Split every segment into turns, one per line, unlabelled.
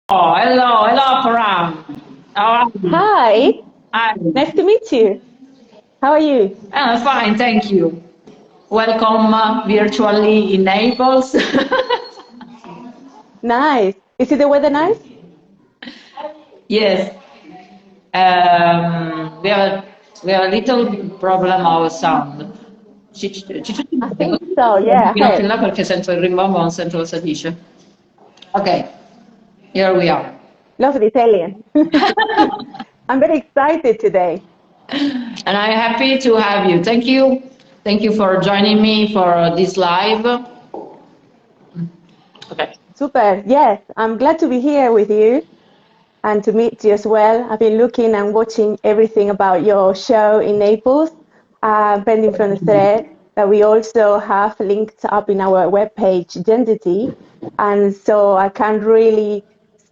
Oh, hello, hello, Apparan. How are you?
Hi,
Hi.
nice to meet you. How are you?
Fine, thank you. Welcome virtually in Naples.
Nice. Is it the weather nice?
Yes, we have a little problem of sound.
I think so. Yeah, I
Fino
heard.
in là perché sento il rimbombo, non sento cosa dice. Ok, here we are.
Lovely Italian. I'm very excited today.
And I'm happy to have you. Thank you. Thank you for joining me for this live. Okay.
Super. Yes, I'm glad to be here with you and to meet you as well. I've been looking and watching everything about your show in Naples, pending from the thread that we also have linked up in our webpage, Gend-ity. And so I can really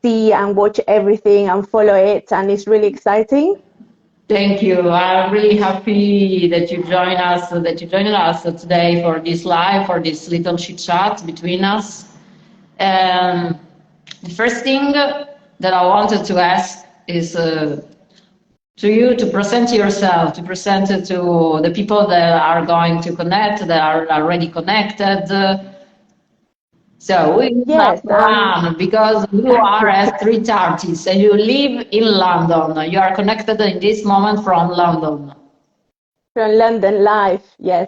see and watch everything and follow it, and it's really exciting.
Thank you. I'm really happy that you joined us today for this live, for this little chit chat between us. Um, the first thing that I wanted to ask is to you to present yourself, to present it to the people that are going to connect, that are already connected. So we have
Yes,
because you are a street artist and you live in London. You are connected in this moment from London.
from London live. Yes.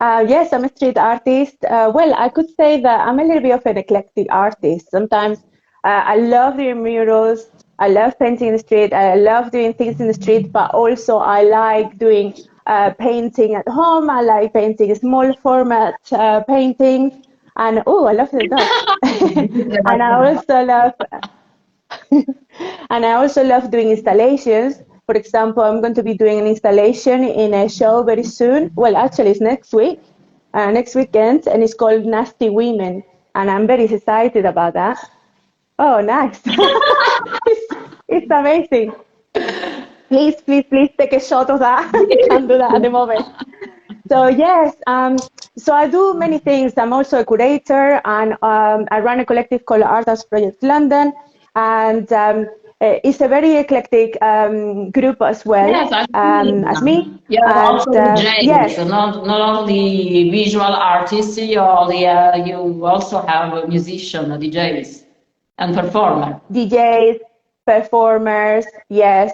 Yes, I'm a street artist. Well, I could say that I'm a little bit of an eclectic artist. Sometimes I love doing murals. I love painting in the street. I love doing things in the street, but also I like doing painting at home. I like painting small format paintings. And oh, I love the dog. And I also love and I also love doing installations. For example, I'm going to be doing an installation in a show very soon. Well, actually, it's next week, next weekend, and it's called Nasty Women. And I'm very excited about that. Oh, nice. It's amazing. Please, please, please take a shot of that. I can't do that at the moment. So yes, so I do many things. I'm also a curator, and I run a collective called Artists Project London, and it's a very eclectic group as well
Yes, I see.
as me.
You are
And
also DJ,
yes,
so not only visual artists, you also have musician, DJs, and performer.
DJs, performers, yes.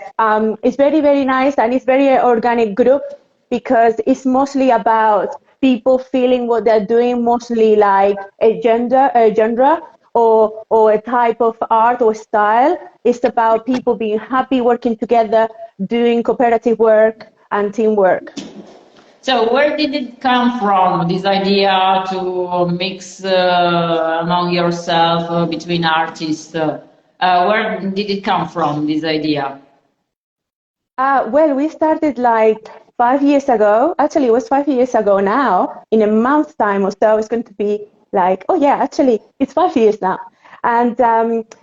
It's very, very nice, and it's very organic group because it's mostly about people feeling what they're doing, mostly like a genre or a type of art or style. It's about people being happy, working together, doing cooperative work and teamwork.
So where did it come from, this idea to mix among yourself between artists? Where did it come from, this idea?
Well, we started like 5 years ago. Actually, it was 5 years ago now. In a month's time or so, it's going to be like, oh yeah, actually, it's 5 years now. And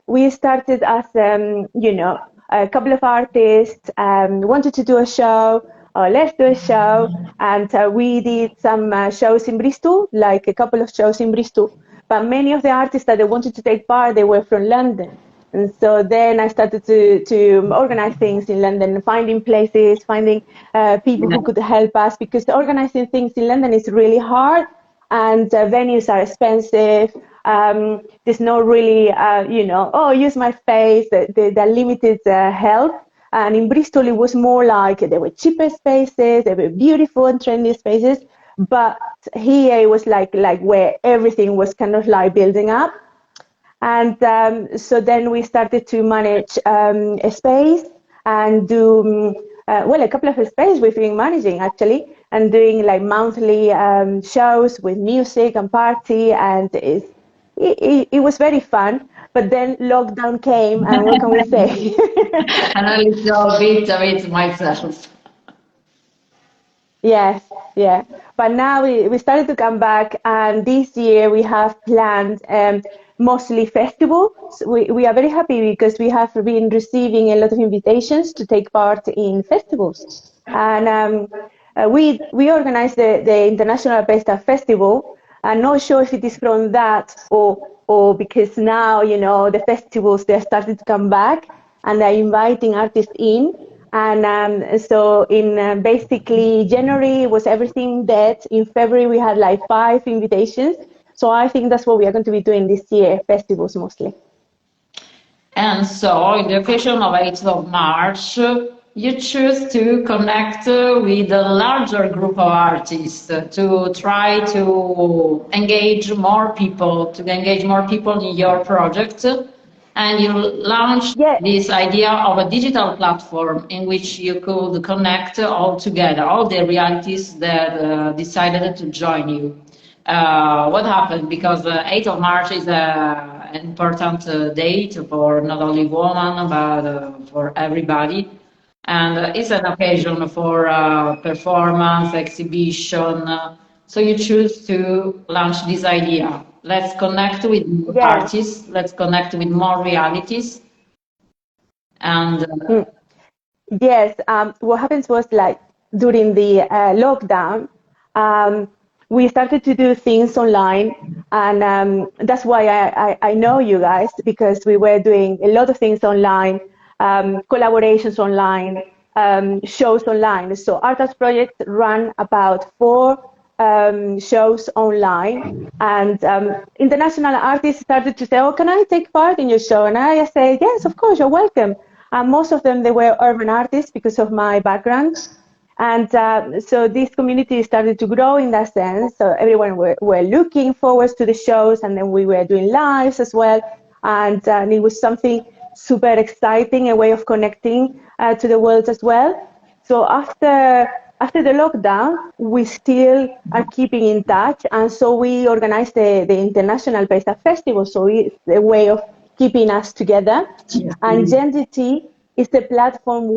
we started as, a couple of artists wanted to do a show. Let's do a show. And we did some shows in Bristol, like a couple of shows in Bristol. But many of the artists that they wanted to take part, they were from London. And so then I started to organize things in London, finding places, finding people
Yeah.
who could help us, because organizing things in London is really hard and venues are expensive. There's no really, oh, use my face, the limited help. And in Bristol, it was more like there were cheaper spaces, there were beautiful and trendy spaces. But here it was like where everything was kind of like building up. And so then we started to manage a space and do, well, a couple of spaces we've been managing actually, and doing like monthly shows with music and party. And it was very fun. But then lockdown came, and what can we say?
And a little bit of it myself.
Yes, yeah. But now we started to come back, and this year we have planned mostly festivals. We are very happy because we have been receiving a lot of invitations to take part in festivals. And we organized the International Appeste Festival, I'm not sure if it is from that or because now, the festivals, they're starting to come back and they're inviting artists in. And so in basically January was everything dead. In February, we had like 5 invitations. So I think that's what we are going to be doing this year, festivals mostly.
And so, in the occasion of 8th of March, you choose to connect with a larger group of artists to try to engage more people, in your project. And you launched this idea of a digital platform in which you could connect all together, all the realities that decided to join you. What happened? Because 8th of March is an important date for not only women, but for everybody. And it's an occasion for performance, exhibition. So you choose to launch this idea. Let's connect with artists. Let's connect with more realities. And
yes, what happens was like during the lockdown, we started to do things online, and that's why I know you guys, because we were doing a lot of things online, collaborations online, shows online. So Artas Project ran about 4 shows online, and international artists started to say, "Oh, can I take part in your show?" And I say, "Yes, of course, you're welcome." And most of them, they were urban artists because of my background. And so this community started to grow in that sense. So everyone were looking forward to the shows, and then we were doing lives as well. And it was something super exciting, a way of connecting to the world as well. So after the lockdown, we still are keeping in touch. And so we organized the International Pesta Festival. So it's a way of keeping us together.
yes,
And Gend-ity is the platform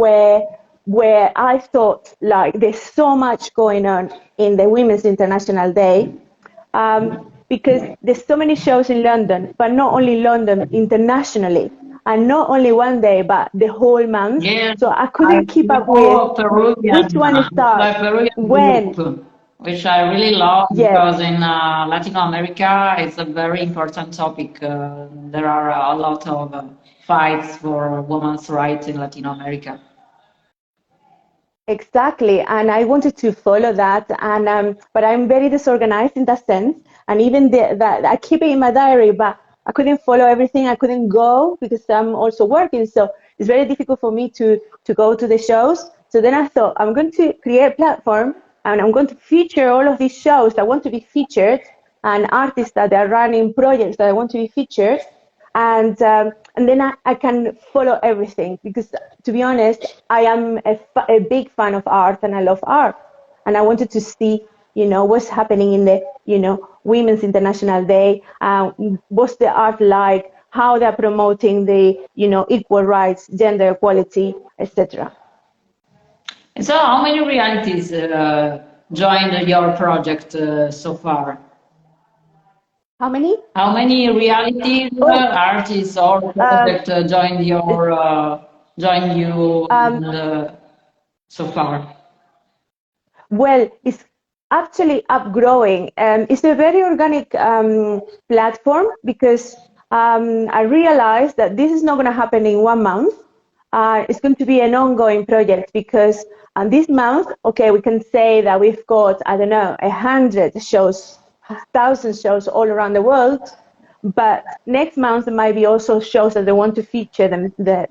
where I thought, like, there's so much going on in the Women's International Day, because there's so many shows in London, but not only London, internationally, and not only one day, but the whole month.
yes,
So I couldn't keep up with which one starts when.
Group, which I really love
Yes.
because in Latin America it's a very important topic. There are a lot of fights for women's rights in Latin America.
Exactly, and I wanted to follow that, and but I'm very disorganized in that sense, and even that I keep it in my diary, but I couldn't follow everything. I couldn't go because I'm also working, so it's very difficult for me to go to the shows. So then I thought I'm going to create a platform, and I'm going to feature all of these shows that want to be featured, and artists that are running projects that I want to be featured, and then I can follow everything, because to be honest, I am a big fan of art, and I love art, and I wanted to see what's happening in the Women's International Day, what's the art like, how they're promoting the equal rights, gender equality, etc.
So how many realities joined your project so far?
How many?
How many reality artists or project joined you so far?
Well, it's actually upgrowing. It's a very organic platform, because I realized that this is not going to happen in 1 month. It's going to be an ongoing project, because this month, okay, we can say that we've got, I don't know, 100 shows, 1,000 shows all around the world. But next month there might be also shows that they want to feature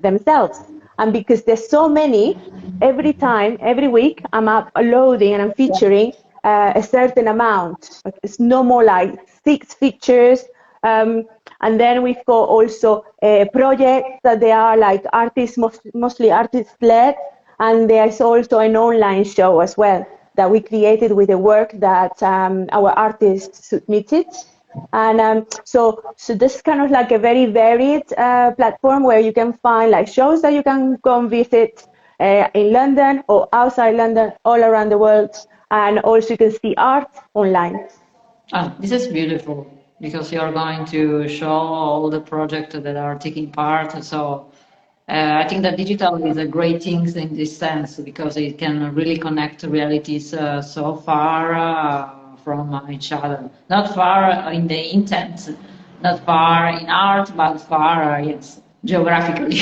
themselves. And because there's so many, every week, I'm uploading and I'm featuring a certain amount. It's no more like 6 features. And then we've got also projects that they are like artists, mostly artist-led. And there's also an online show as well that we created with the work that our artists submitted. And so this is kind of like a very varied platform where you can find like shows that you can go and visit in London or outside London, all around the world, and also you can see art online.
This is beautiful, because you're going to show all the projects that are taking part. So I think that digital is a great thing in this sense, because it can really connect realities so far from each other. Not far in the intent, not far in art, but far, yes, geographically.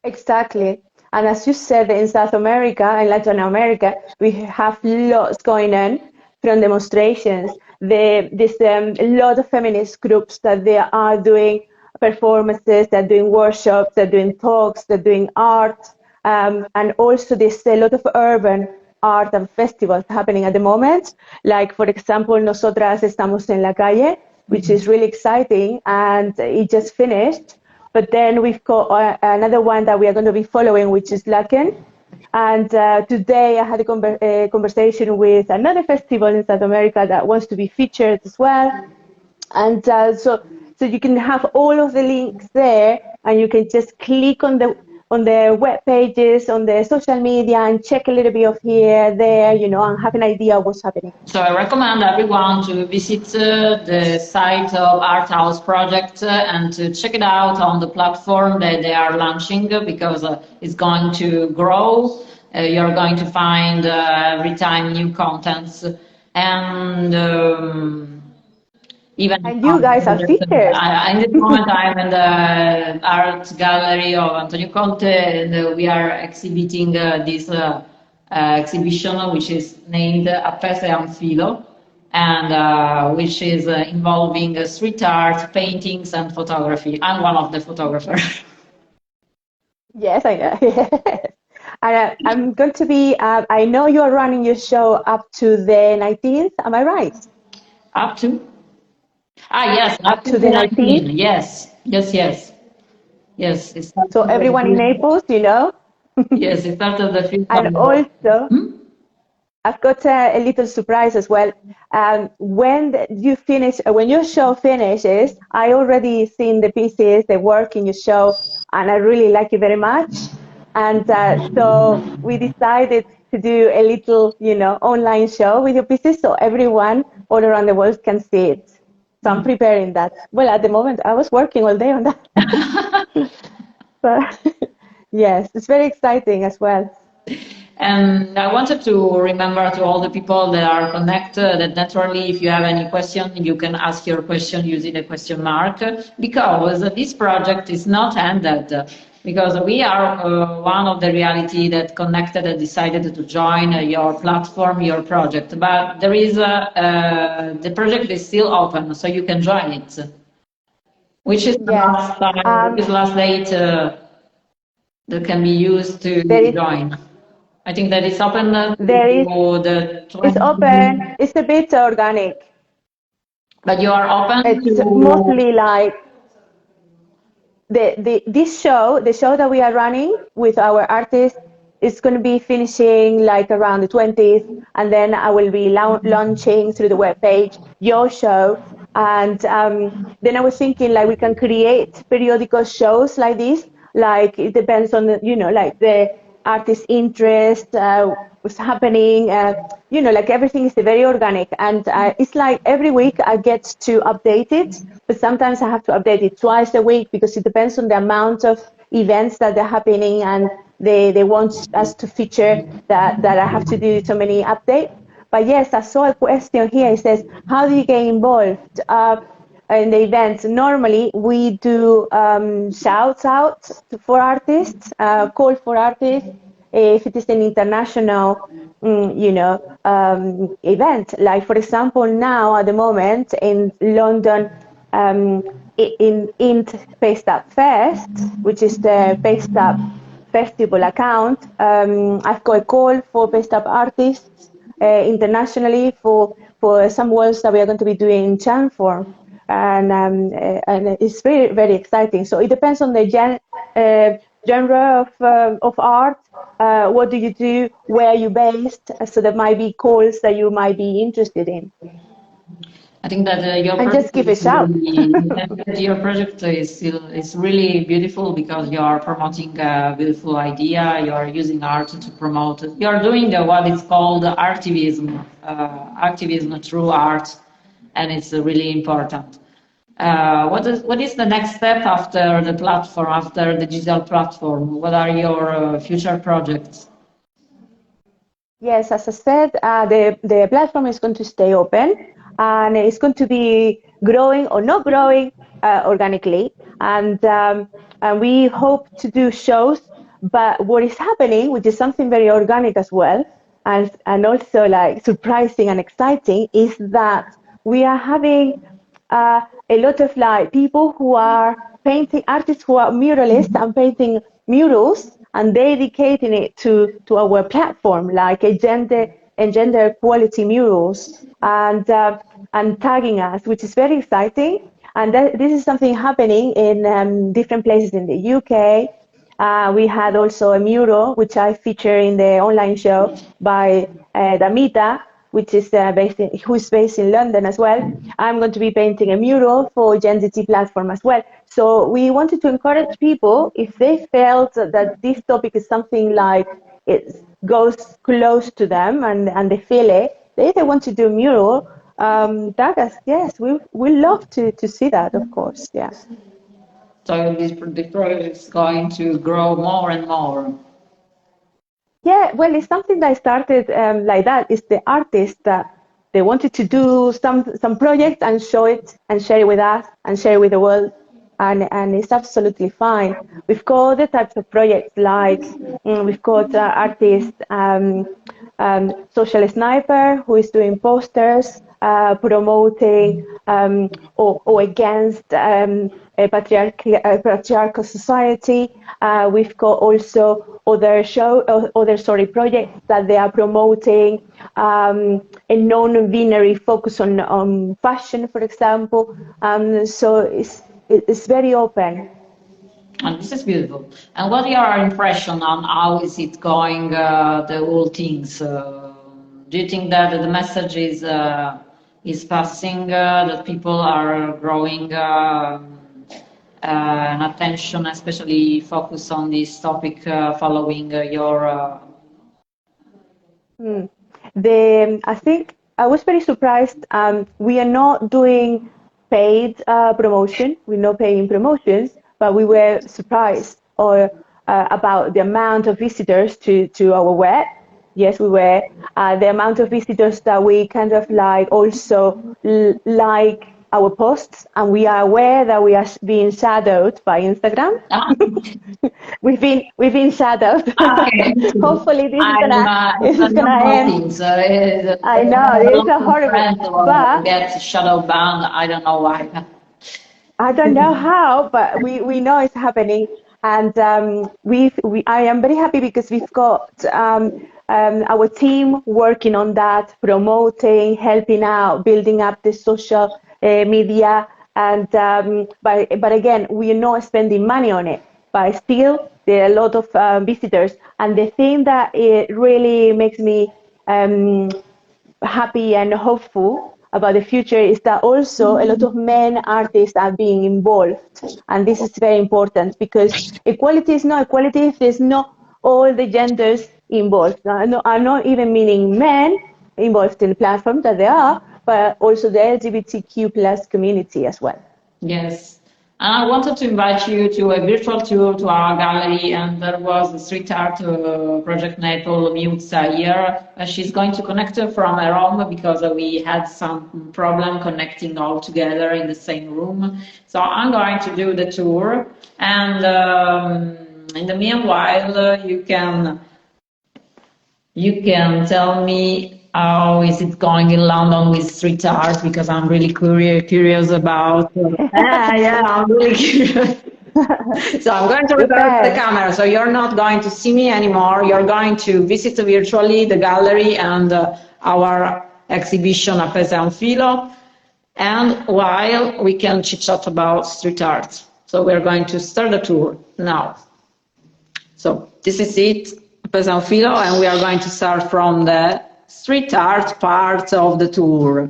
Exactly. And as you said, in South America and Latin America, we have lots going on from demonstrations. There's a lot of feminist groups that they are doing performances, they're doing workshops, they're doing talks, they're doing art, and also there's a lot of urban art and festivals happening at the moment. Like, for example, Nosotras Estamos en la Calle, which is really exciting, and it just finished. But then we've got another one that we are going to be following, which is Laken. And today I had a conversation with another festival in South America that wants to be featured as well. And so you can have all of the links there, and you can just click on the web pages, on the social media, and check a little bit of here, there, and have an idea of what's happening.
So I recommend everyone to visit the site of Art House Project and to check it out on the platform that they are launching, because it's going to grow. You're going to find every time new contents, and even
and you guys are featured.
In this moment, I'm in the art gallery of Antonio Conte, and we are exhibiting this exhibition, which is named Appese and Filo, and which is involving street art, paintings, and photography. I'm one of the photographers.
Yes, I know. Yes. And I'm going to be, I know you're running your show up to the 19th, am I right?
Up to? Yes,
up to the 19th.
Yes. Yes.
So everyone in Naples,
Yes, it started the 5th.
And also, I've got a little surprise as well. When your show finishes, I already seen the pieces, the work in your show, and I really like it very much. And so we decided to do a little, online show with your pieces, so everyone all around the world can see it. So I'm preparing that. Well, at the moment, I was working all day on that. But yes, it's very exciting as well.
And I wanted to remember to all the people that are connected that naturally, if you have any question, you can ask your question using a question mark, because this project is not ended. Because we are one of the reality that connected and decided to join your platform, your project. But there is the project is still open, so you can join it. Which is the last time, which is last date that can be used to join. I think that it's open
It's open. It's a bit organic.
But you are open.
It's mostly like this show, the show that we are running with our artists, is going to be finishing like around the 20th, and then I will be launching through the webpage your show. And then I was thinking, like, we can create periodical shows like this. Like, it depends on the artist interest, what's happening, like everything is very organic, and it's like every week I get to update it, but sometimes I have to update it twice a week because it depends on the amount of events that are happening, and they want us to feature that I have to do so many updates. But yes, I saw a question here. It says, how do you get involved in the events? Normally, we do shouts out for artists, call for artists. If it is an international, event, like for example, now at the moment in London, in Paste Up Fest, which is the Paste Up Festival account, I've got a call for Paste Up artists internationally for some works that we are going to be doing in Chan form. And it's very, very exciting. So it depends on the genre of art. What do you do? Where are you based? So there might be calls that you might be interested in.
I think that your
and just give a shout.
Your project is really beautiful because you are promoting a beautiful idea. You are using art to promote. You are doing what is called artivism, activism through art, and it's really important. What is the next step after the platform, after the digital platform? What are your future projects?
Yes, as I said, the platform is going to stay open and it's going to be growing or not growing organically. And we hope to do shows, but what is happening, which is something very organic as well, and also like surprising and exciting, is that we are having a lot of like people who are painting, artists who are muralists and painting murals and dedicating it to our platform, like a gender equality murals, and tagging us, which is very exciting. And this is something happening in different places in the UK. We had also a mural, which I feature in the online show by Damita, which is who's based in London as well. I'm going to be painting a mural for Gend-ity platform as well. So we wanted to encourage people, if they felt that this topic is something like it goes close to them and they feel it, if they want to do a mural, tag us. Yes, we love to see that, of course. Yeah.
So this project is going to grow more and more.
Yeah, well, it's something that started like that. It's the artist that they wanted to do some project and show it and share it with us and share it with the world, and it's absolutely fine. We've got the types of projects like we've got artist Social Sniper, who is doing posters promoting or against a patriarchal society. We've got also other projects that they are promoting a non-binary focus on fashion, for example. So it's very open.
And this is beautiful. And what are your impression on how is it going, the whole things? Do you think that the message is passing, that people are growing an attention, especially focus on this topic following your...
I think I was very surprised. We are not doing paid promotion. We're not paying promotions, but we were surprised about the amount of visitors to our web. Yes, we were. The amount of visitors that we kind of like also like our posts, and we are aware that we are being shadowed by Instagram. we've been shadowed.
Okay.
Hopefully this is gonna end. I know it's a horrible, but
get shadow banned. I don't know why.
I don't know how, but we know it's happening, and I am very happy because we've got our team working on that, promoting, helping out, building up the social media, and but again, we are not spending money on it, but still there are a lot of visitors, and the thing that it really makes me happy and hopeful about the future is that also a lot of men artists are being involved, and this is very important because equality is not equality if there's not all the genders involved. I'm not even meaning men involved in the platform, that they are, but also the LGBTQ plus community as well.
Yes. And I wanted to invite you to a virtual tour to our gallery, and there was a street art project Ljdia Musso here. She's going to connect from her home because we had some problem connecting all together in the same room. So I'm going to do the tour, and in the meanwhile, you can tell me how is it going in London with street art, because I'm really curious about. Yeah, I'm really curious. So I'm going to reverse the camera, so you're not going to see me anymore. You're going to visit virtually the gallery and our exhibition Appese and Filo, and while we can chit chat about street art. So we're going to start the tour now. So this is it, Appese and Filo, and we are going to start from the street art part of the tour.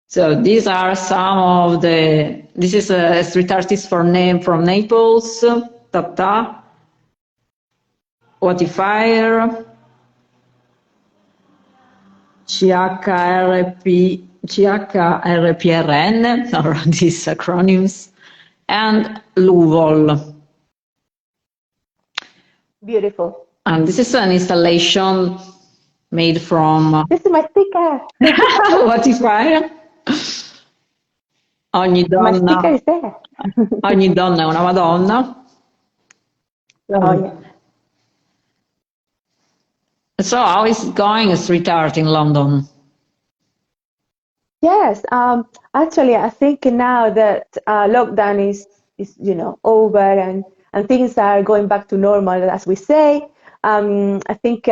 So these are some of the, this is a street artist from Naples, Tata, Watifier, CHRPRN, or these acronyms, and Luvol.
Beautiful.
And this is an installation made from...
This is my sticker.
What if I... Ogni
My sticker
donna,
is there.
ogni donna è una Madonna.
Oh, yeah.
So how is it going, street art in London?
Yes, actually, I think now that lockdown is over and things are going back to normal, as we say. I think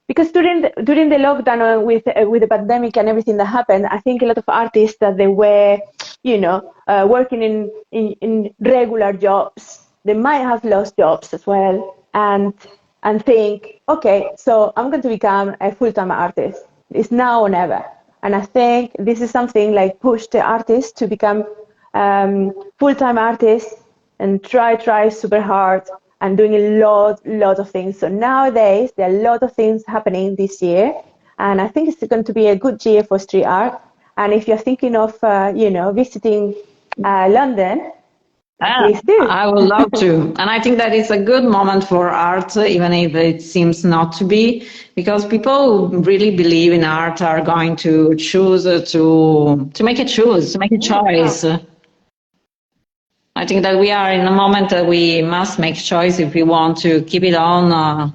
because during the lockdown with the pandemic and everything that happened, I think a lot of artists that they were working in regular jobs, they might have lost jobs as well, and think, okay, so I'm going to become a full-time artist. It's now or never. And I think this is something like push the artists to become full-time artists and try super hard and doing a lot of things. So nowadays, there are a lot of things happening this year. And I think it's going to be a good year for street art. And if you're thinking of, visiting London, please do.
I would love to. And I think that it's a good moment for art, even if it seems not to be, because people who really believe in art are going to choose to make a choice. I think that we are in a moment that we must make choice if we want to keep it on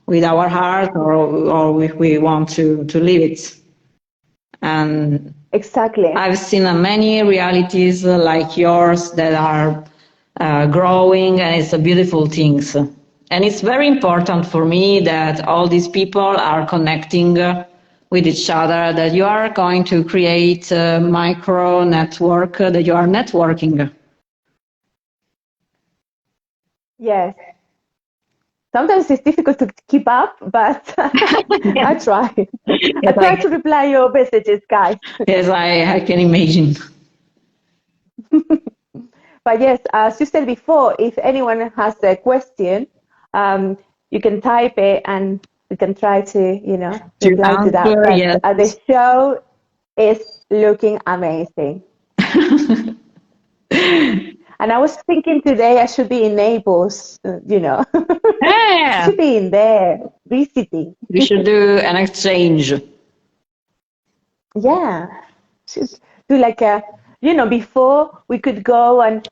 with our heart or if we want to leave it. And
exactly.
I've seen many realities like yours that are growing, and it's a beautiful thing. And it's very important for me that all these people are connecting with each other, that you are going to create a micro network, that you are networking.
Yes. Sometimes it's difficult to keep up, but I try.
Yes,
I try to reply your messages, guys.
Yes, I can imagine.
But yes, as you said before, if anyone has a question, you can type it and we can try to, reply to that. But
yes.
the show is looking amazing. And I was thinking today I should be in Naples,
Yeah.
I should be in there visiting.
We should do an exchange.
Yeah, should do like a, before we could go and,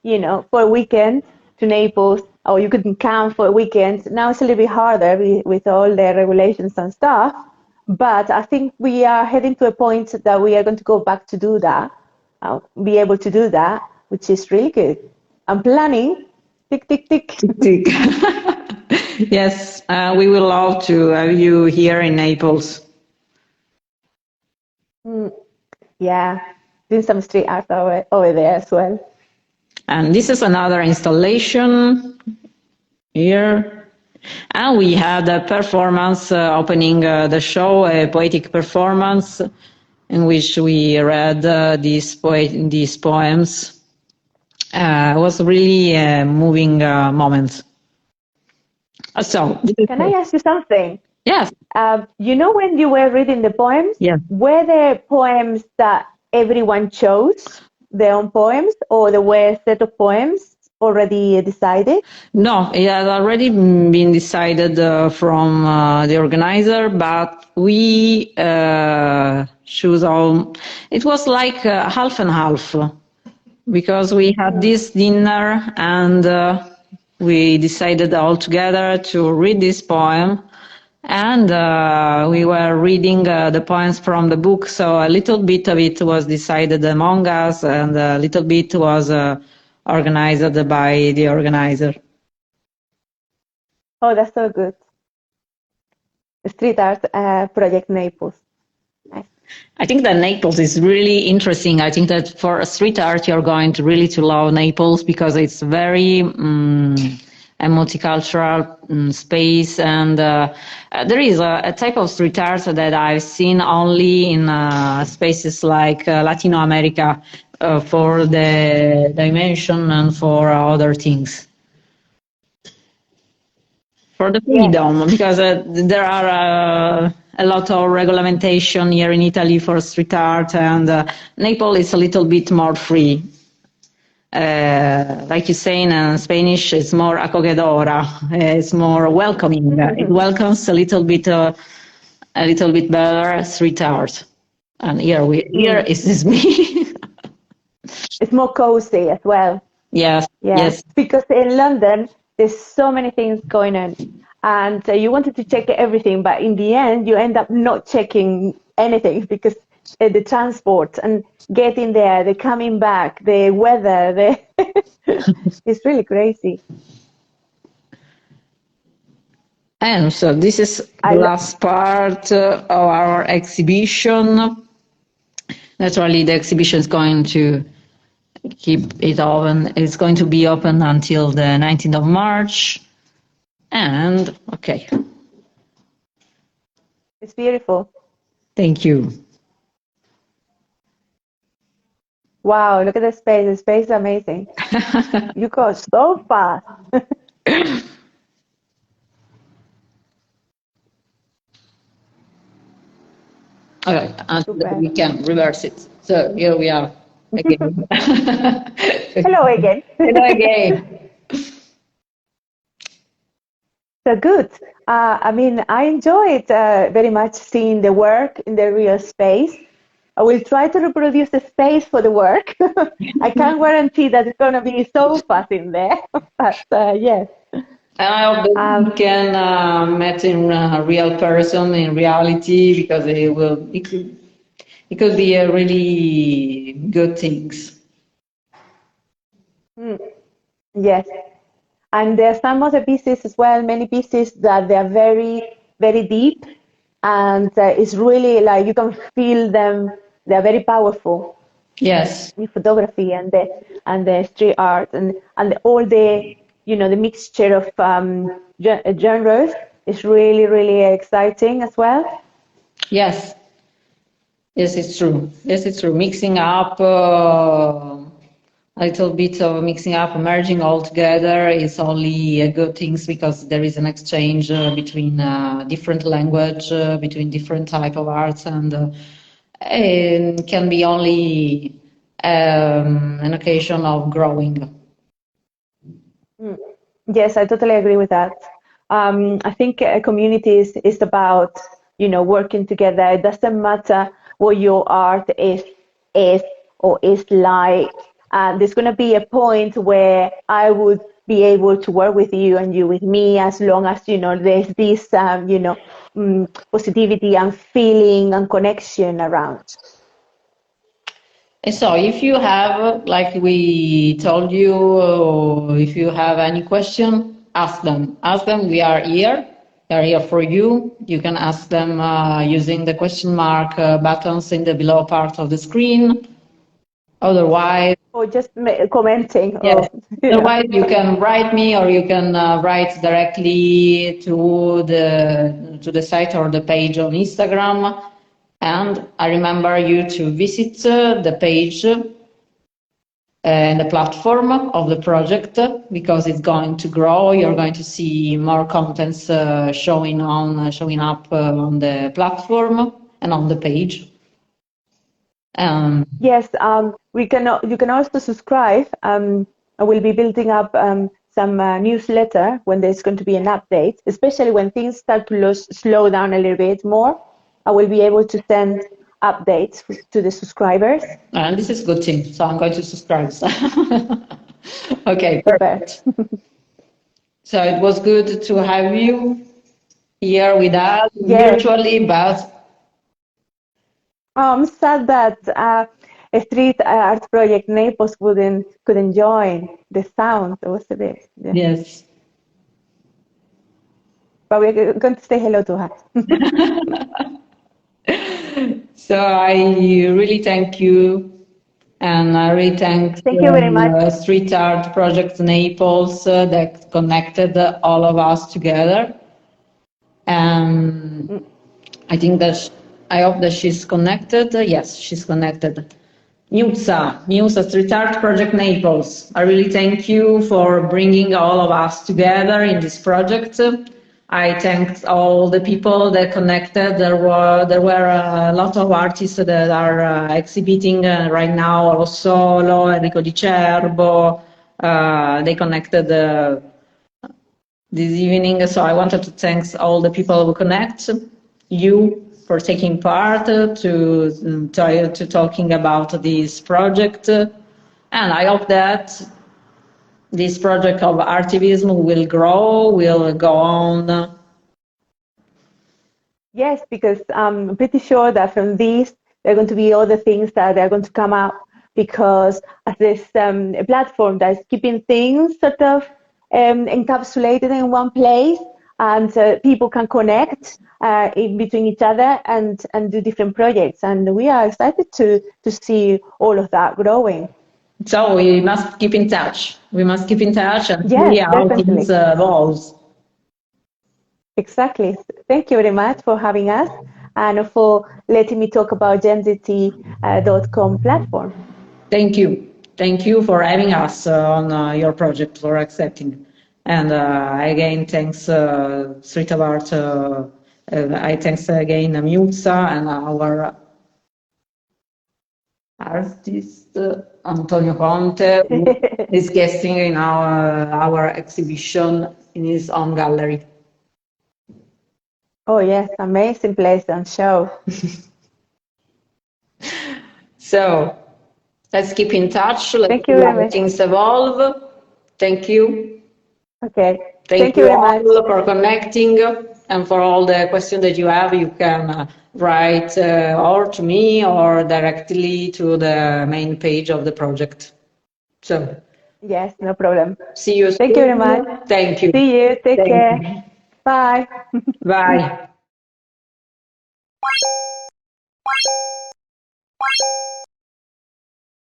for a weekend to Naples, or you couldn't come for a weekend. Now it's a little bit harder with all the regulations and stuff. But I think we are heading to a point that we are going to go back to do that, be able to do that, which is really good. I'm planning. Tick, tick, tick.
Tick. Yes, we will love to have you here in Naples.
Yeah, doing some street art over there as well.
And this is another installation here. And we had a performance opening the show, a poetic performance in which we read these poems. It was really a moving moment. So,
can I ask you something?
Yes.
When you were reading the poems,
yes.
Were there poems that everyone chose, their own poems, or there were a set of poems already decided?
No, it had already been decided from the organizer, but we choose all. It was like half and half, because we had this dinner and we decided all together to read this poem. And we were reading the poems from the book, so a little bit of it was decided among us, and a little bit was organized by the organizer.
Oh, that's so good. Street art project Naples. Nice.
I think that Naples is really interesting. I think that for street art, you're going to really to love Naples because it's very a multicultural space, and there is a type of street art that I've seen only in spaces like Latin America for the dimension and for other things. For the freedom, because there are a lot of regulation here in Italy for street art, and Naples is a little bit more free. like you say in Spanish, it's more acogedora. It's more welcoming. It welcomes a little bit better street art. And here is me.
It's more cozy as well.
Yes. Yes.
Because in London, there's so many things going on, and you wanted to check everything, but in the end, you end up not checking anything because the transport and getting there, the coming back, the weather, it's really crazy.
And so this is the last part of our exhibition. Naturally, the exhibition is going to keep it open. It's going to be open until the 19th of March. And, okay.
It's beautiful.
Thank you.
Wow, look at the space. The space is amazing. You go so fast.
Okay, and we can reverse it. So here we are again.
Hello again.
Hello again.
So good. I mean, I enjoyed very much seeing the work in the real space. I will try to reproduce the space for the work. I can't guarantee that it's going to be so fast in there, but yes.
I hope that you can meet in a real person in reality, because it could be a really good things.
Yes, and there are some other pieces as well. Many pieces that they are very, very deep, and it's really like you can feel them. They are very powerful.
Yes.
The photography and the street art and all the the mixture of genres is really, really exciting as well.
Yes. Yes, it's true. Yes, it's true. Mixing up a little bit of mixing up, merging all together is only a good thing, because there is an exchange between different language, between different type of arts, and it can be only an occasion of growing.
Yes, I totally agree with that. I think a community is about working together. It doesn't matter what your art is or is like. There's going to be a point where I would be able to work with you and you with me, as long as there's this positivity and feeling and connection around.
And so if you have, like we told you, if you have any question, ask them. Ask them. We are here. We are here for you. You can ask them using the question mark buttons in the below part of the screen. Otherwise,
or just commenting.
Yes. Otherwise, you can write me, or you can write directly to the site or the page on Instagram. And I remember you to visit the page and the platform of the project, because it's going to grow. You're going to see more contents showing up on the platform and on the page.
Yes, you can also subscribe. I will be building up some newsletter when there's going to be an update, especially when things start to slow down a little bit more. I will be able to send updates to the subscribers.
And this is a good thing, so I'm going to subscribe. Okay, perfect. So it was good to have you here with us virtually, but
I'm sad that a street art project Naples couldn't join. The sound was a bit. Yeah.
Yes.
But we're going to say hello to her.
So I really thank you, and I really thank
you very much.
Street Art Project Naples that connected all of us together. And I think that I hope that she's connected. Yes, she's connected. Musa, Street Art Project Naples. I really thank you for bringing all of us together in this project. I thank all the people that connected. There were a lot of artists that are exhibiting right now. Solo, Enrico Di Cerbo, they connected this evening. So I wanted to thank all the people who connect, you for taking part to talking about this project. And I hope that this project of artivism will grow, will go on.
Yes, because I'm pretty sure that from this, there are going to be other things that are going to come up because as this platform that is keeping things sort of encapsulated in one place and people can connect in between each other and do different projects. And we are excited to see all of that growing.
So we must keep in touch. We must keep in touch and
Yes,
see how
definitely.
things evolve.
Exactly. Thank you very much for having us and for letting me talk about Gend-ity.com platform.
Thank you. Thank you for having us on your project, for accepting. And again, thanks Street of Art. I thanks again Musa and our artist Antonio Conte, who is guesting in our exhibition in his own gallery.
Oh yes, amazing place and show.
So let's keep in touch. Let's
Thank you
see
very
how
much.
things evolve. Thank you.
Okay.
Thank
you
you
very
all
much.
for connecting and for all the questions that you have. You can write or to me or directly to the main page of the project. So
Yes, no problem.
see you soon.
Thank you very much.
Thank you.
See you. Take
Thank
care.
you.
Bye.
Bye.